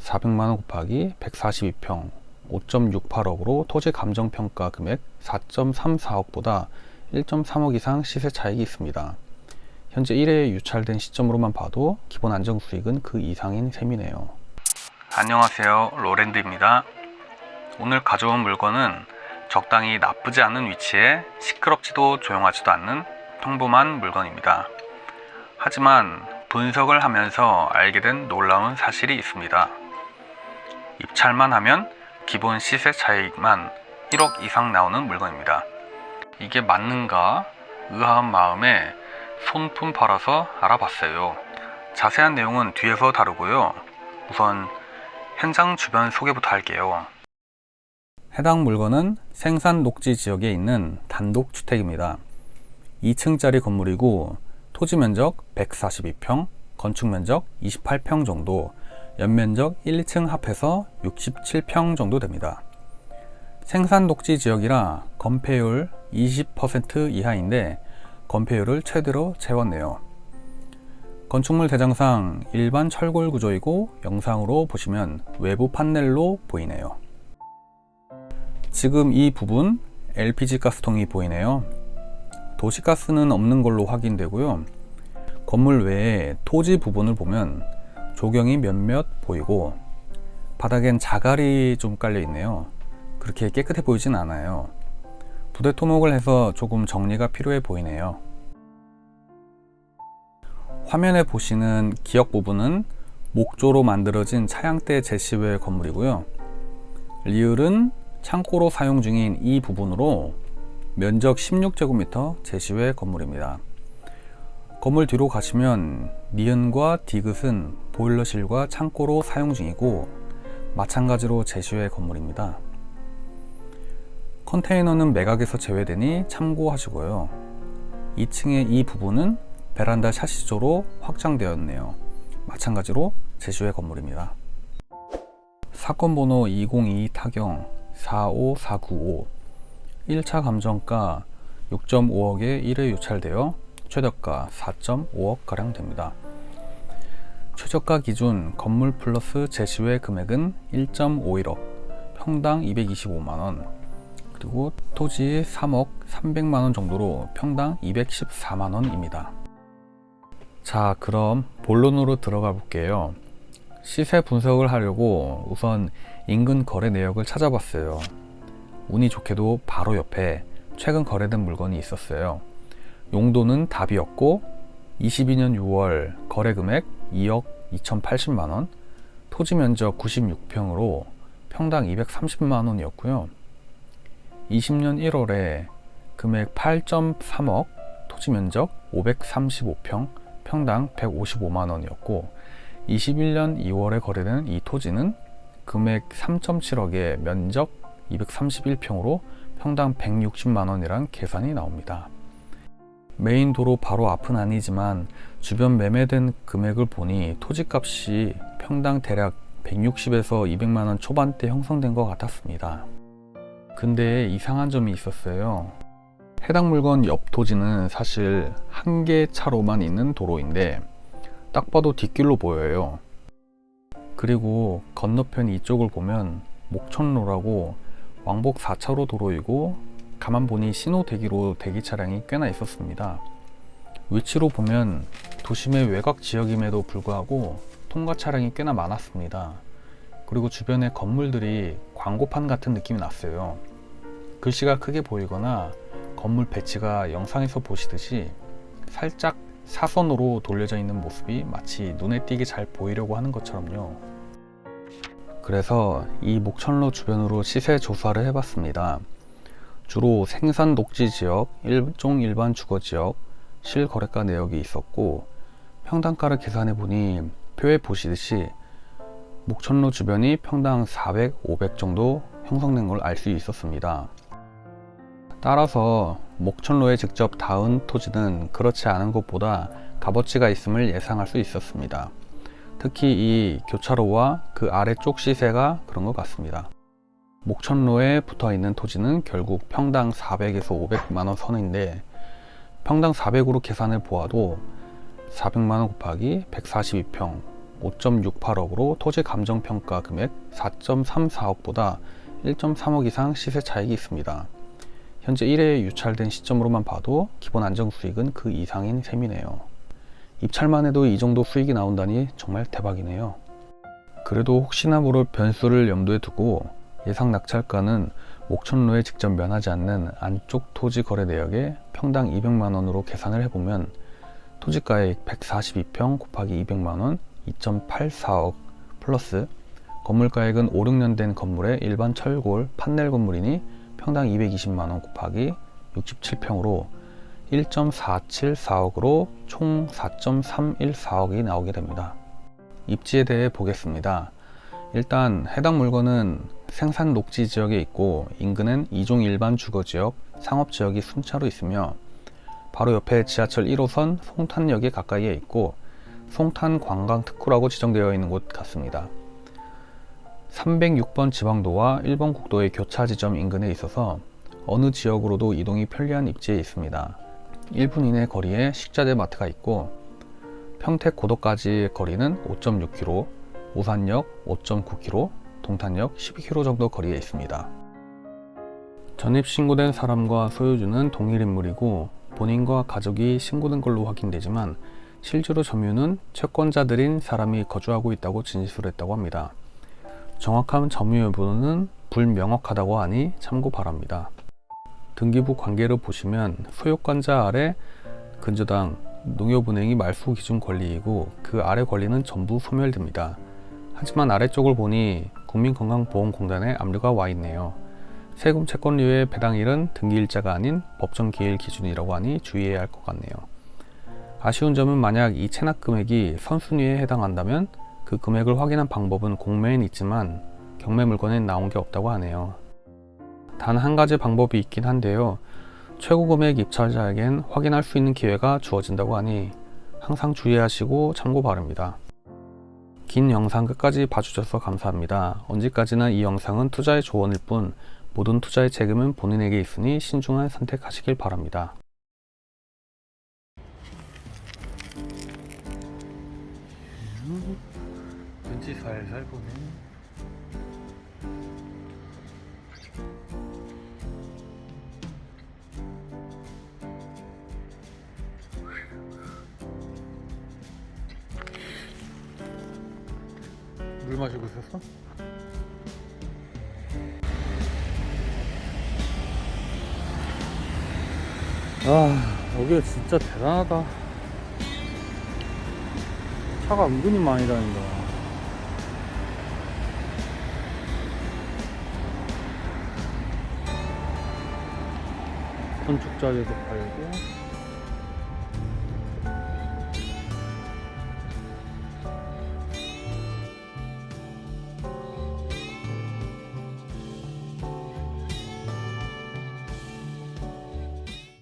400만원 곱하기 142평 5.68억으로 토지 감정평가 금액 4.34억보다 1.3억 이상 시세 차익이 있습니다. 현재 1회에 유찰된 시점으로만 봐도 기본 안정수익은 그 이상인 셈이네요. 안녕하세요, 로랜드입니다. 오늘 가져온 물건은 적당히 나쁘지 않은 위치에 시끄럽지도 조용하지도 않는 평범한 물건입니다. 하지만 분석을 하면서 알게 된 놀라운 사실이 있습니다. 입찰만 하면 기본 시세 차익만 1억 이상 나오는 물건입니다. 이게 맞는가 의아한 마음에 손품 팔아서 알아봤어요. 자세한 내용은 뒤에서 다루고요. 우선 현장 주변 소개부터 할게요. 해당 물건은 생산 녹지 지역에 있는 단독주택입니다. 2층짜리 건물이고 토지 면적 142평, 건축 면적 28평 정도, 연면적 1, 2층 합해서 67평 정도 됩니다. 생산 녹지 지역이라 건폐율 20% 이하인데 건폐율을 최대로 채웠네요. 건축물 대장상 일반 철골 구조이고 영상으로 보시면 외부 판넬로 보이네요. 지금 이 부분 LPG 가스통이 보이네요. 도시가스는 없는 걸로 확인되고요. 건물 외에 토지 부분을 보면 조경이 몇몇 보이고 바닥엔 자갈이 좀 깔려 있네요. 그렇게 깨끗해 보이진 않아요. 부대 토목을 해서 조금 정리가 필요해 보이네요. 화면에 보시는 기역 부분은 목조로 만들어진 차양대 제시외 건물이고요. 리을은 창고로 사용 중인 이 부분으로 면적 16제곱미터 제시외 건물입니다. 건물 뒤로 가시면 니은과 디귿은 보일러실과 창고로 사용 중이고 마찬가지로 제시외 건물입니다. 컨테이너는 매각에서 제외되니 참고하시고요. 2층의 이 부분은 베란다 샤시조로 확장되었네요. 마찬가지로 제시외 건물입니다. 사건 번호 202 타경 45495 1차 감정가 6.5억에 1회 유찰되어 최저가 4.5억가량 됩니다. 최저가 기준 건물 플러스 제시외 금액은 1.51억, 평당 225만원, 그리고 토지 3억 300만원 정도로 평당 214만원입니다. 자, 그럼 본론으로 들어가 볼게요. 시세 분석을 하려고 우선 인근 거래 내역을 찾아봤어요. 운이 좋게도 바로 옆에 최근 거래된 물건이 있었어요. 용도는 답이었고 22년 6월 거래 금액 2억 2080만원, 토지 면적 96평으로 평당 230만원이었고요. 20년 1월에 금액 8.3억, 토지 면적 535평, 평당 155만원이었고 21년 2월에 거래된 이 토지는 금액 3.7억에 면적 231평으로 평당 160만원이란 계산이 나옵니다. 메인 도로 바로 앞은 아니지만 주변 매매된 금액을 보니 토지값이 평당 대략 160에서 200만원 초반대 형성된 것 같았습니다. 근데 이상한 점이 있었어요. 해당 물건 옆 토지는 사실 한 개 차로만 있는 도로인데 딱 봐도 뒷길로 보여요. 그리고 건너편 이쪽을 보면 목천로라고 왕복 4차로 도로이고 가만 보니 신호 대기로 대기 차량이 꽤나 있었습니다. 위치로 보면 도심의 외곽 지역임에도 불구하고 통과 차량이 꽤나 많았습니다. 그리고 주변에 건물들이 광고판 같은 느낌이 났어요. 글씨가 크게 보이거나 건물 배치가 영상에서 보시듯이 살짝 사선으로 돌려져 있는 모습이 마치 눈에 띄게 잘 보이려고 하는 것처럼요. 그래서 이 목천로 주변으로 시세 조사를 해봤습니다. 주로 생산 녹지 지역, 일종 일반 주거 지역, 실거래가 내역이 있었고 평당가를 계산해 보니 표에 보시듯이 목천로 주변이 평당 400, 500 정도 형성된 걸 알 수 있었습니다. 따라서 목천로에 직접 닿은 토지는 그렇지 않은 것보다 값어치가 있음을 예상할 수 있었습니다. 특히 이 교차로와 그 아래쪽 시세가 그런 것 같습니다. 목천로에 붙어있는 토지는 결국 평당 400에서 500만원 선인데 평당 400으로 계산을 보아도 400만원 곱하기 142평 5.68억으로 토지 감정평가 금액 4.34억보다 1.3억 이상 시세 차익이 있습니다. 현재 1회에 유찰된 시점으로만 봐도 기본 안정 수익은 그 이상인 셈이네요. 입찰만 해도 이 정도 수익이 나온다니 정말 대박이네요. 그래도 혹시나 모를 변수를 염두에 두고 예상 낙찰가는 목천로에 직접 면하지 않는 안쪽 토지 거래 내역에 평당 200만원으로 계산을 해보면 토지가액 142평 곱하기 200만원 2.84억 플러스 건물가액은 5, 6년 된 건물의 일반 철골 판넬 건물이니 평당 220만원 곱하기 67평으로 1.474억으로 총 4.314억이 나오게 됩니다. 입지에 대해 보겠습니다. 일단 해당 물건은 생산 녹지 지역에 있고 인근엔 2종 일반 주거지역, 상업지역이 순차로 있으며 바로 옆에 지하철 1호선 송탄역에 가까이에 있고 송탄 관광특구라고 지정되어 있는 곳 같습니다. 306번 지방도와 1번 국도의 교차 지점 인근에 있어서 어느 지역으로도 이동이 편리한 입지에 있습니다. 1분 이내 거리에 식자재 마트가 있고 평택 고도까지의 거리는 5.6km, 오산역 5.9km, 동탄역 12km 정도 거리에 있습니다. 전입 신고된 사람과 소유주는 동일 인물이고 본인과 가족이 신고된 걸로 확인되지만 실제로 점유는 채권자들인 사람이 거주하고 있다고 진술을 했다고 합니다. 정확한 점유 여부는 불명확하다고 하니 참고 바랍니다. 등기부 관계를 보시면 소유권자 아래 근저당 농협은행이 말소 기준 권리이고 그 아래 권리는 전부 소멸됩니다. 하지만 아래쪽을 보니 국민건강보험공단에 압류가 와 있네요. 세금 채권료의 배당일은 등기일자가 아닌 법정기일 기준이라고 하니 주의해야 할 것 같네요. 아쉬운 점은 만약 이 체납 금액이 선순위에 해당한다면 그 금액을 확인한 방법은 공매엔 있지만 경매 물건엔 나온 게 없다고 하네요. 단 한 가지 방법이 있긴 한데요. 최고 금액 입찰자에겐 확인할 수 있는 기회가 주어진다고 하니 항상 주의하시고 참고 바랍니다. 긴 영상 끝까지 봐주셔서 감사합니다. 언제까지나 이 영상은 투자의 조언일 뿐 모든 투자의 책임은 본인에게 있으니 신중한 선택하시길 바랍니다. 눈치 살살 보네. 물 마시고 있었어? 여기 진짜 대단하다. 차가 은근히 많이 다닌다. 건축자재도 팔고